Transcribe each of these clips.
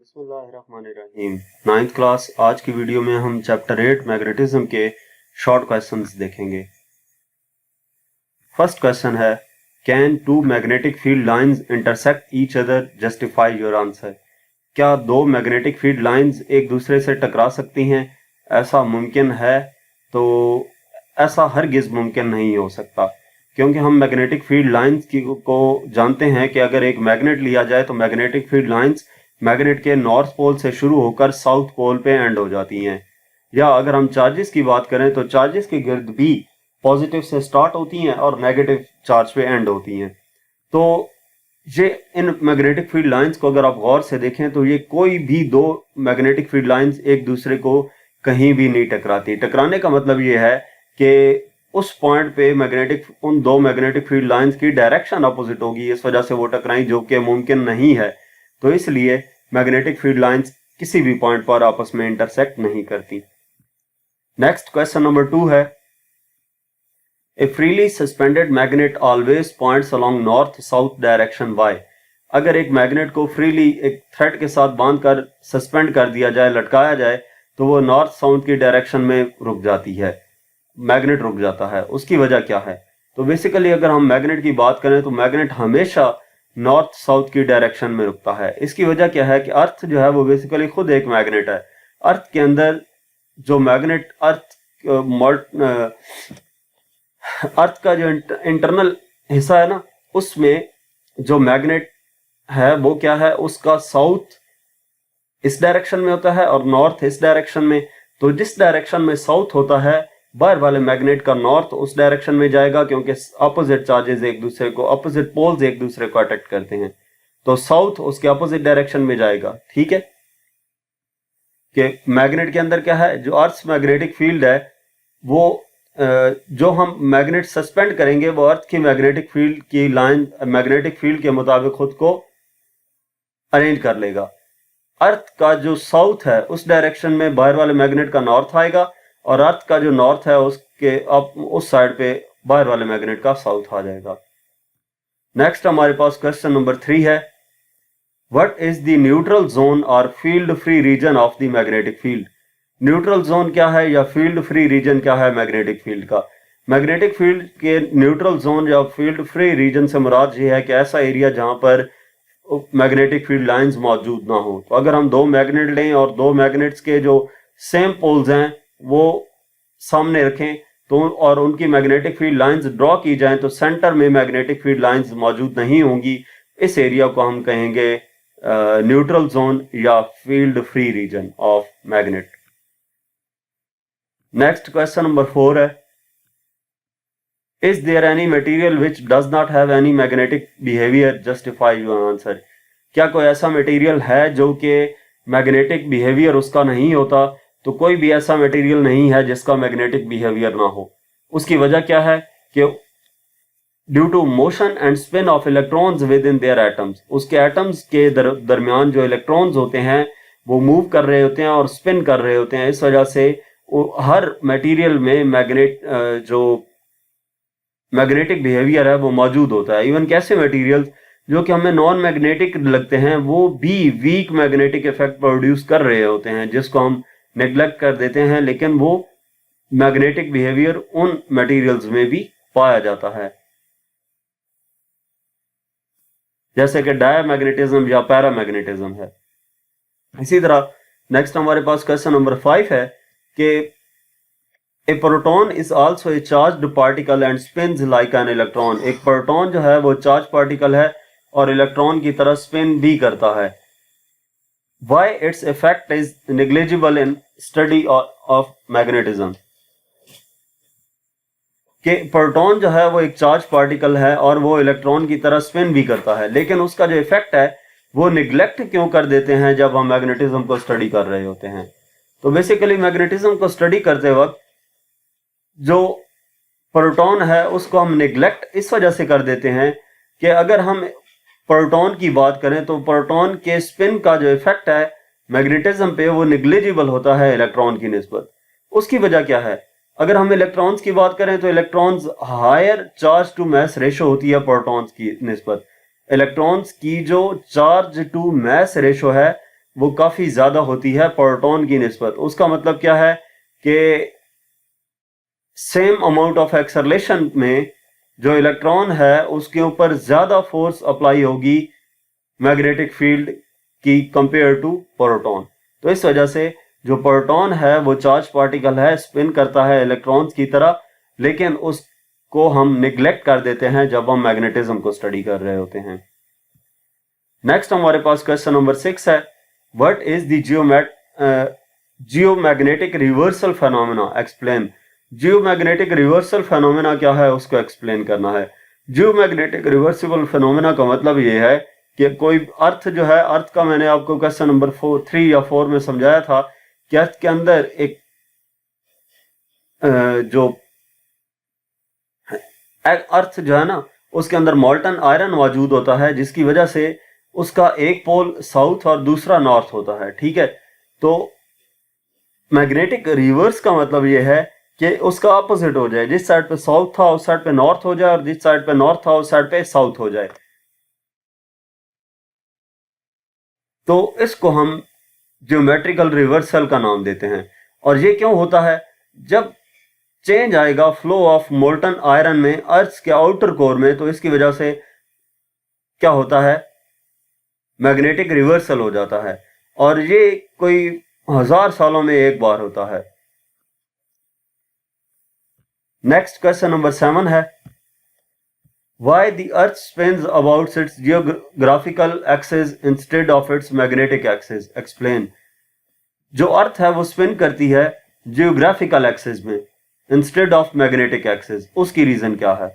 बिस्मिल्लाहिर्रहमानिर्रहीम। 9th class आज की वीडियो में हम चैप्टर 8 मैग्नेटिज्म के शॉर्ट क्वेश्चंस देखेंगे। फर्स्ट क्वेश्चन है, can two magnetic field lines intersect each other, justify your answer. क्या दो मैग्नेटिक फील्ड लाइंस एक दूसरे से टकरा सकती हैं? ऐसा मुमकिन है? तो ऐसा हरगिज मुमकिन नहीं हो सकता, क्योंकि हम मैग्नेटिक फील्ड लाइंस को जानते हैं कि अगर एक मैग्नेट लिया जाए तो मैग्नेटिक फील्ड लाइंस मैग्नेट के नॉर्थ पोल से शुरू होकर साउथ पोल पे एंड हो जाती हैं। या अगर हम चार्जेस की बात करें तो चार्जेस के गिर्द भी पॉजिटिव से स्टार्ट होती हैं और नेगेटिव चार्ज पे एंड होती हैं। तो ये इन मैग्नेटिक फील्ड लाइंस को अगर आप गौर से देखें तो ये कोई भी दो मैग्नेटिक फील्ड लाइंस एक दूसरे को कहीं भी नहीं टकराती। टकराने का मतलब ये है कि उस पॉइंट पे उन दो मैग्नेटिक फील्ड लाइंस की डायरेक्शन अपोजिट होगी, इस वजह से वो टकराई, जो कि मुमकिन नहीं है। तो इसलिए मैग्नेटिक फील्ड लाइंस किसी भी पॉइंट पर आपस में इंटरसेक्ट नहीं करती। नेक्स्ट क्वेश्चन नंबर 2 है, a freely suspended magnet always points along north south direction why. अगर एक मैग्नेट को फ्रीली एक थ्रेड के साथ बांधकर सस्पेंड कर दिया जाए, लटकाया जाए, तो वो नॉर्थ साउथ की डायरेक्शन में रुक जाती है, मैग्नेट रुक जाता है। उसकी वजह क्या है? तो बेसिकली अगर हम मैग्नेट की बात करें तो मैग्नेट हमेशा नॉर्थ साउथ की डायरेक्शन में रुकता है। इसकी वजह क्या है कि अर्थ जो है वो बेसिकली खुद एक मैग्नेट है। अर्थ के अंदर जो मैग्नेट अर्थ का जो इंटरनल हिस्सा है ना, उसमें जो मैग्नेट है वो क्या है, उसका साउथ इस डायरेक्शन में होता है और नॉर्थ इस डायरेक्शन में। तो जिस डायरेक्शन में साउथ होता है, बाहर वाले मैग्नेट का नॉर्थ उस डायरेक्शन में जाएगा, क्योंकि अपोजिट चार्जेस एक दूसरे को, अपोजिट पोल्स एक दूसरे को अट्रैक्ट करते हैं, तो साउथ उसके अपोजिट डायरेक्शन में जाएगा। ठीक है, कि मैग्नेट के अंदर क्या है, जो अर्थ मैग्नेटिक फील्ड है वो जो हम मैग्नेट सस्पेंड करेंगे वो अर्थ की मैग्नेटिक फील्ड की लाइन मैग्नेटिक फील्ड के मुताबिक खुद को अरेंज कर लेगा। अर्थ का जो साउथ है उस डायरेक्शन में बाहर वाले मैग्नेट का नॉर्थ आएगा, और अर्थ का जो नॉर्थ है उसके उस साइड पे बाहर वाले मैग्नेट का साउथ आ जाएगा। नेक्स्ट हमारे पास क्वेश्चन नंबर 3 है, what is the neutral zone और field free region of the magnetic field. Neutral zone क्या है या फील्ड फ्री रीजन क्या है मैग्नेटिक फील्ड का? मैग्नेटिक फील्ड के न्यूट्रल जोन या फील्ड फ्री रीजन से मुराद ये है कि ऐसा एरिया जहां पर मैग्नेटिक फील्ड लाइंस मौजूद ना हो। तो अगर हम दो मैग्नेट लें और दो मैग्नेट्स के जो सेम पोल्स हैं वो सामने रखें तो और उनकी मैग्नेटिक फील्ड लाइंस ड्रॉ की जाएं, तो सेंटर में मैग्नेटिक फील्ड लाइंस मौजूद नहीं होंगी। इस एरिया को हम कहेंगे न्यूट्रल जोन या field free region of magnet. Next question number 4 है, is there any material which does not have any magnetic behaviour, justify your answer. क्या कोई ऐसा मटेरियल है जो कि मैग्नेटिक बिहेवियर उसका नहीं होता? तो कोई भी ऐसा मटेरियल नहीं है जिसका मैग्नेटिक बिहेवियर ना हो। उसकी वजह क्या है कि due to motion and spin of electrons within their atoms, उसके एटम्स के दरमियान जो इलेक्ट्रॉन्स होते हैं वो मूव कर रहे होते हैं और स्पिन कर रहे होते हैं। इस वजह से हर मटेरियल में जो मैग्नेटिक बिहेवियर है वो मौजूद होता है। इवन कैसे मटेरियल्स जो कि हमें नॉन मैग्नेटिक लगते हैं वो भी वीक मैग्नेटिक इफेक्ट प्रोड्यूस कर रहे होते हैं, जिसको हम नेग्लेक्ट कर देते हैं, लेकिन वो मैग्नेटिक बिहेवियर उन मटेरियल्स में भी पाया जाता है, जैसे कि डायमैग्नेटिज्म या पैरामैग्नेटिज्म है। इसी तरह नेक्स्ट हमारे पास क्वेश्चन नंबर 5 है कि a proton is also a charged particle and spins like an electron. एक प्रोटॉन जो है वो चार्ज पार्टिकल है और इलेक्ट्रॉन की तरह स्पिन भी करता है। Why its effect is negligible in study of magnetism। कि प्रोटॉन जो है वो एक चार्ज पार्टिकल है और वो इलेक्ट्रॉन की तरह स्पिन भी करता है, लेकिन उसका जो इफेक्ट है वो निग्लेक्ट क्यों कर देते हैं जब हम मैग्नेटिज्म को स्टडी कर रहे होते हैं? तो बेसिकली मैग्नेटिज्म को स्टडी करते वक्त जो प्रोटॉन है उसको हम निग्लेक्ट इस वजह से कर देते हैं कि अगर हम प्रोटॉन की बात करें तो प्रोटॉन के स्पिन का जो इफेक्ट है मैग्नेटिज्म पे वो निग्लिजिबल होता है इलेक्ट्रॉन की निस्बत। उसकी वजह क्या है? अगर हम इलेक्ट्रॉन्स की बात करें तो electrons higher charge to mass ratio होती है प्रोटॉन्स की निस्बत। इलेक्ट्रॉन्स की जो चार्ज टू मास रेशो है वो काफी ज्यादा होती है प्रोटॉन की निस्बत। उसका मतलब क्या है कि सेम अमाउंट ऑफ एक्सेलरेशन में जो इलेक्ट्रॉन है उसके ऊपर ज्यादा फोर्स अप्लाई होगी मैग्नेटिक फील्ड की कंपेयर टू प्रोटॉन। तो इस वजह से जो प्रोटॉन है वो चार्ज पार्टिकल है, स्पिन करता है इलेक्ट्रॉन्स की तरह, लेकिन उसको हम निग्लेक्ट कर देते हैं जब हम मैग्नेटिज्म को स्टडी कर रहे होते हैं। नेक्स्ट हमारे पास क्वेश्चन नंबर 6 है, what is the geomagnetic reversal phenomena, explain. Geomagnetic reversal phenomena क्या है उसको एक्सप्लेन करना है। जियोमैग्नेटिक रिवर्सिबल फेनोमेना का मतलब ये है कि कोई अर्थ जो है, अर्थ का मैंने आपको क्वेश्चन नंबर 3 या 4 में समझाया था कि अर्थ के अंदर एक जो अर्थ जो है ना उसके अंदर मॉल्टन आयरन मौजूद होता है, जिसकी वजह से उसका एक पोल साउथ और दूसरा नॉर्थ होता है। ठीक है, तो मैग्नेटिक रिवर्स का मतलब यह है कि उसका ऑपोजिट हो जाए, जिस साइड पे साउथ था उस साइड पे नॉर्थ हो जाए, और जिस साइड पे नॉर्थ था उस साइड पे साउथ हो जाए। तो इसको हम ज्योमेट्रिकल रिवर्सल का नाम देते हैं। और ये क्यों होता है? जब चेंज आएगा फ्लो ऑफ मोल्टन आयरन में अर्थ के आउटर कोर में, तो इसकी वजह से क्या होता है, मैग्नेटिक रिवर्सल हो जाता है, और ये कोई 1000 सालों में एक बार होता है। नेक्स्ट क्वेश्चन नंबर 7 है, why the earth spins about its geographical axis instead of its magnetic axis, explain. जो अर्थ है वो स्पिन करती है जियोग्राफिकल एक्सिस में इंस्टेड ऑफ मैग्नेटिक एक्सिस, उसकी रीजन क्या है?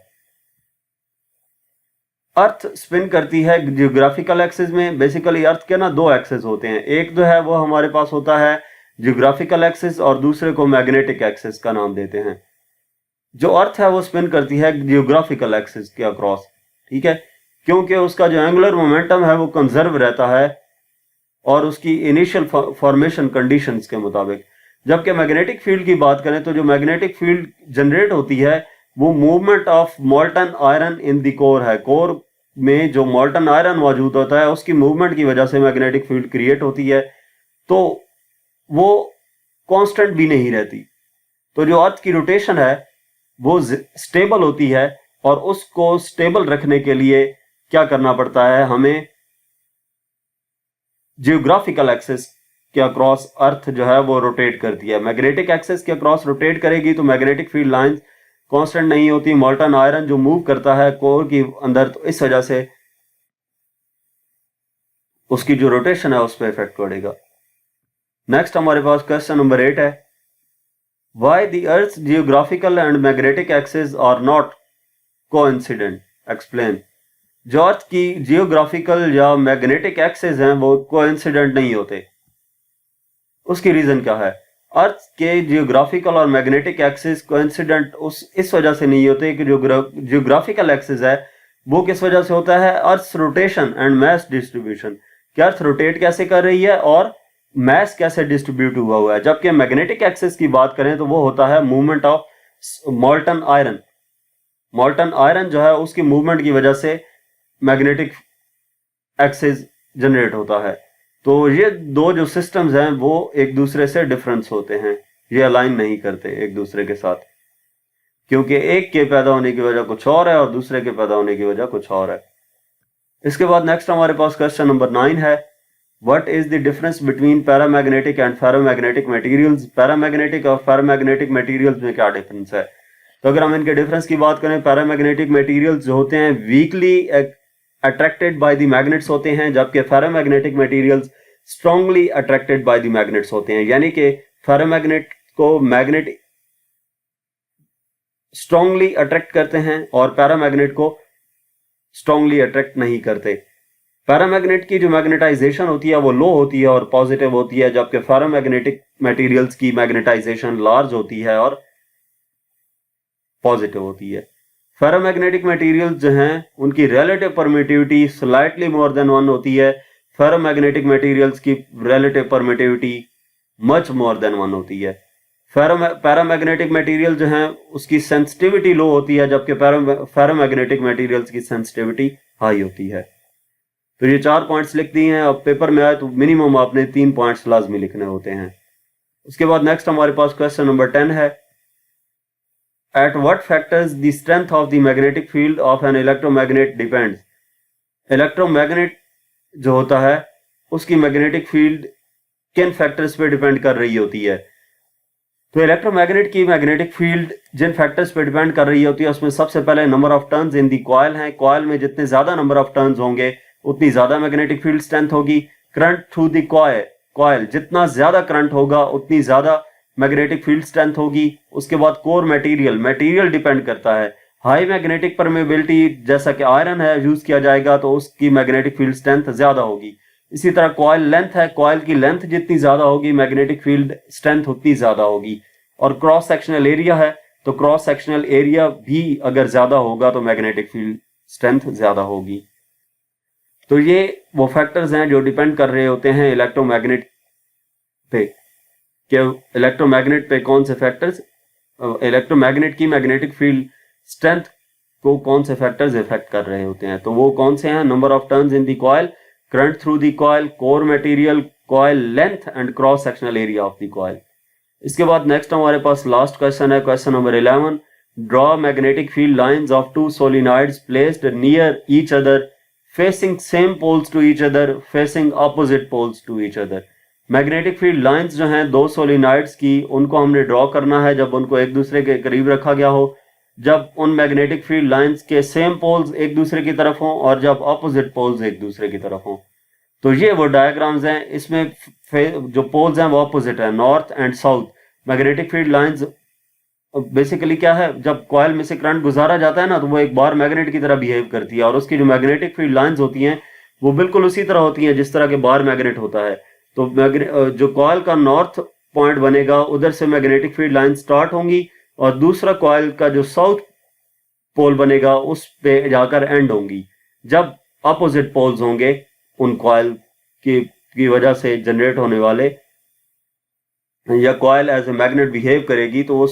अर्थ स्पिन करती है जियोग्राफिकल एक्सिस में। बेसिकली अर्थ के ना 2 एक्सिस होते हैं, एक जो है वो हमारे पास होता है जियोग्राफिकल एक्सिस और दूसरे को मैग्नेटिक एक्सिस का नाम देते हैं। जो अर्थ है वो स्पिन करती है जियोग्राफिकल एक्सिस के अक्रॉस, ठीक है, क्योंकि उसका जो एंगुलर मोमेंटम है वो कंजर्व रहता है और उसकी इनिशियल फॉर्मेशन कंडीशंस के मुताबिक। जबकि मैग्नेटिक फील्ड की बात करें तो जो मैग्नेटिक फील्ड जनरेट होती है वो movement of molten iron in the core है। कोर में जो मोल्टन आयरन मौजूद होता है उसकी मूवमेंट की वजह से मैग्नेटिक फील्ड क्रिएट होती है, तो वो कांस्टेंट भी नहीं रहती। तो जो अर्थ की रोटेशन है वो स्टेबल होती है, और उसको स्टेबल रखने के लिए क्या करना पड़ता है, हमें जियोग्राफिकल एक्सिस के अक्रॉस अर्थ जो है वो रोटेट करती है। मैग्नेटिक एक्सिस के अक्रॉस रोटेट करेगी तो मैग्नेटिक फील्ड लाइंस कांस्टेंट नहीं होती, मोल्टन आयरन जो मूव करता है कोर के अंदर, तो इस वजह से उसकी जो रोटेशन है उस पर इफेक्ट पड़ेगा। नेक्स्ट हमारे पास क्वेश्चन नंबर 8 है, why the earth geographical and magnetic axis are not coincident, explain. जो अर्थ की जियोग्राफिकल या मैग्नेटिक एक्सिस हैं वो कोइंसिडेंट नहीं होते, उसकी रीजन क्या है? अर्थ के जियोग्राफिकल और मैग्नेटिक एक्सिस कोइंसिडेंट इस वजह से नहीं होते कि जो जियोग्राफिकल एक्सिस है वो किस वजह से होता है, earth rotation and mass distribution, कि अर्थ रोटेट कैसे कर रही है और मास कैसे डिस्ट्रीब्यूट हुआ है। जबकि मैग्नेटिक एक्सिस की बात करें तो वो होता है movement of molten iron. Molten iron जो है उसकी मूवमेंट की वजह से मैग्नेटिक एक्सिस जनरेट होता है। तो ये दो जो सिस्टम्स हैं वो एक दूसरे से डिफरेंस होते हैं, ये अलाइन नहीं करते एक दूसरे के साथ, क्योंकि एक के पैदा होने की वजह कुछ और है और दूसरे के पैदा होने की वजह कुछ और है। इसके बाद नेक्स्ट हमारे पास क्वेश्चन नंबर 9 है, what is the difference between paramagnetic and ferromagnetic materials. Paramagnetic और फेरोमैग्नेटिक मटेरियल्स में क्या डिफरेंस है? तो अगर हम इनके डिफरेंस की बात करें, पैरामैग्नेटिक मटेरियल्स जो होते हैं weekly attracted by the magnets होते हैं, जबकि ferromagnetic materials strongly attracted by the magnets होते हैं। यानी कि फेरोमैग्नेट को मैग्नेट स्ट्रांगली अट्रैक्ट करते हैं और पैरामैग्नेट को स्ट्रांगली अट्रैक्ट नहीं करते। पैरामैग्नेट की जो मैग्नेटाइजेशन होती है वो लो होती है और पॉजिटिव होती है, जबकि फेरोमैग्नेटिक मटेरियल्स की मैग्नेटाइजेशन लार्ज होती है और पॉजिटिव होती है। फेरोमैग्नेटिक मटेरियल्स जो हैं उनकी relative permittivity slightly more than 1 होती है, फेरोमैग्नेटिक मटेरियल्स की relative permittivity much more than 1 होती है। पैरामैग्नेटिक मटेरियल जो हैं उसकी सेंसिटिविटी लो होती है, जबकि फेरोमैग्नेटिक मटेरियल्स की सेंसिटिविटी हाई होती है। तो ये 4 पॉइंट्स लिख दिए हैं। अब पेपर में आए तो मिनिमम आपने 3 पॉइंट्स लाजमी लिखने होते हैं। उसके बाद नेक्स्ट हमारे पास क्वेश्चन नंबर 10 है, at what factors the strength of the magnetic field of an electromagnet depends. Electromagnet जो होता है उसकी मैग्नेटिक फील्ड किन फैक्टर्स पे डिपेंड कर रही होती है। तो इलेक्ट्रोमैग्नेट की मैग्नेटिक फील्ड जिन फैक्टर्स पे डिपेंड कर रही होती है उसमें सबसे पहले number of turns in the coil है। कॉइल में जितने ज्यादा नंबर ऑफ टर्न्स होंगे उतनी ज्यादा मैग्नेटिक फील्ड स्ट्रेंथ होगी। करंट थ्रू दी कॉइल, जितना ज्यादा करंट होगा उतनी ज्यादा मैग्नेटिक फील्ड स्ट्रेंथ होगी। उसके बाद कोर मटेरियल डिपेंड करता है। हाई मैग्नेटिक परमेबिलिटी जैसा कि आयरन है यूज किया जाएगा तो उसकी मैग्नेटिक फील्ड स्ट्रेंथ ज्यादा होगी। इसी तरह कॉइल लेंथ है, कॉइल की लेंथ जितनी ज्यादा होगी मैग्नेटिक फील्ड स्ट्रेंथ उतनी ज्यादा होगी। और क्रॉस सेक्शनल एरिया है तो क्रॉस सेक्शनल एरिया भी अगर ज्यादा होगा तो मैग्नेटिक फील्ड स्ट्रेंथ ज्यादा होगी। तो ये वो फैक्टर्स हैं जो डिपेंड कर रहे होते हैं इलेक्ट्रोमैग्नेट पे। कि इलेक्ट्रोमैग्नेट पे कौन से फैक्टर्स, इलेक्ट्रोमैग्नेट की मैग्नेटिक फील्ड स्ट्रेंथ को कौन से फैक्टर्स इफेक्ट कर रहे होते हैं। तो वो कौन से हैं, number of turns in the coil, current through the coil, core material, coil length and cross sectional area of the coil. इसके बाद नेक्स्ट हमारे पास लास्ट क्वेश्चन है, question number 11, draw magnetic field lines of two solenoids placed near each other facing same poles to each other facing opposite poles to each other. Magnetic field lines जो हैं दो सोलिनॉइड्स की, उनको हमने draw करना है जब उनको एक दूसरे के करीब रखा गया हो, जब उन मैग्नेटिक फील्ड लाइंस के सेम पोल्स एक दूसरे की तरफ हों और जब ऑपोजिट पोल्स एक दूसरे की तरफ हों। तो ये वो डायग्राम्स हैं, इसमें जो पोल्स हैं वो ऑपोजिट है, north and south. Magnetic field lines basically क्या है, जब कॉइल में से करंट गुजारा जाता है ना तो वो एक बार मैग्नेट की तरह बिहेव करती है और उसकी जो मैग्नेटिक फील्ड लाइंस होती हैं वो बिल्कुल उसी तरह होती हैं जिस तरह के बार मैग्नेट होता है। तो जो कॉइल का नॉर्थ पॉइंट बनेगा उधर से मैग्नेटिक फील्ड लाइन स्टार्ट होंगी और दूसरा कॉइल का जो साउथ पोल बनेगा उस पे जाकर एंड होंगी। जब अपोजिट पोल्स होंगे उन कॉइल की वजह से जनरेट होने वाले, या coil as a magnet behave करेगी तो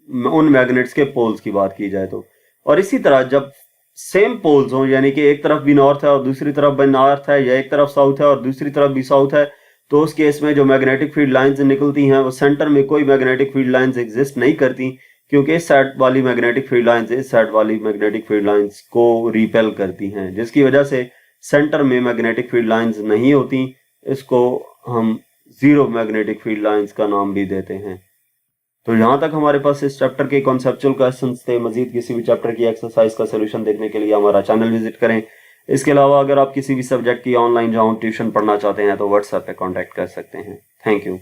उन मैग्नेट्स के पोल्स की बात की जाए तो। और इसी तरह जब सेम पोल्स हों, यानी कि एक तरफ भी नॉर्थ है और दूसरी तरफ भी नॉर्थ है, या एक तरफ साउथ है और दूसरी तरफ भी साउथ है, तो उस केस में जो मैग्नेटिक फील्ड लाइंस निकलती हैं वो सेंटर में कोई मैग्नेटिक फील्ड लाइंस एग्जिस्ट नहीं करती, क्योंकि इस साइड वाली मैग्नेटिक फील्ड लाइंस इस साइड वाली मैग्नेटिक फील्ड लाइंस को रिपेल करती हैं, जिसकी वजह से सेंटर में मैग्नेटिक फील्ड लाइंस नहीं होती। इसको हम जीरो मैग्नेटिक फील्ड लाइंस का नाम भी देते हैं। तो यहाँ तक हमारे पास इस चैप्टर के कॉन्सेप्चुअल क्वेश्चंस थे। मजीद किसी भी चैप्टर की एक्सरसाइज का सोल्यूशन देखने के लिए हमारा चैनल विजिट करें। इसके अलावा अगर आप किसी भी सब्जेक्ट की ऑनलाइन जहाँ ट्यूशन पढ़ना चाहते हैं तो व्हाट्सएप पे कांटेक्ट कर सकते हैं। Thank you.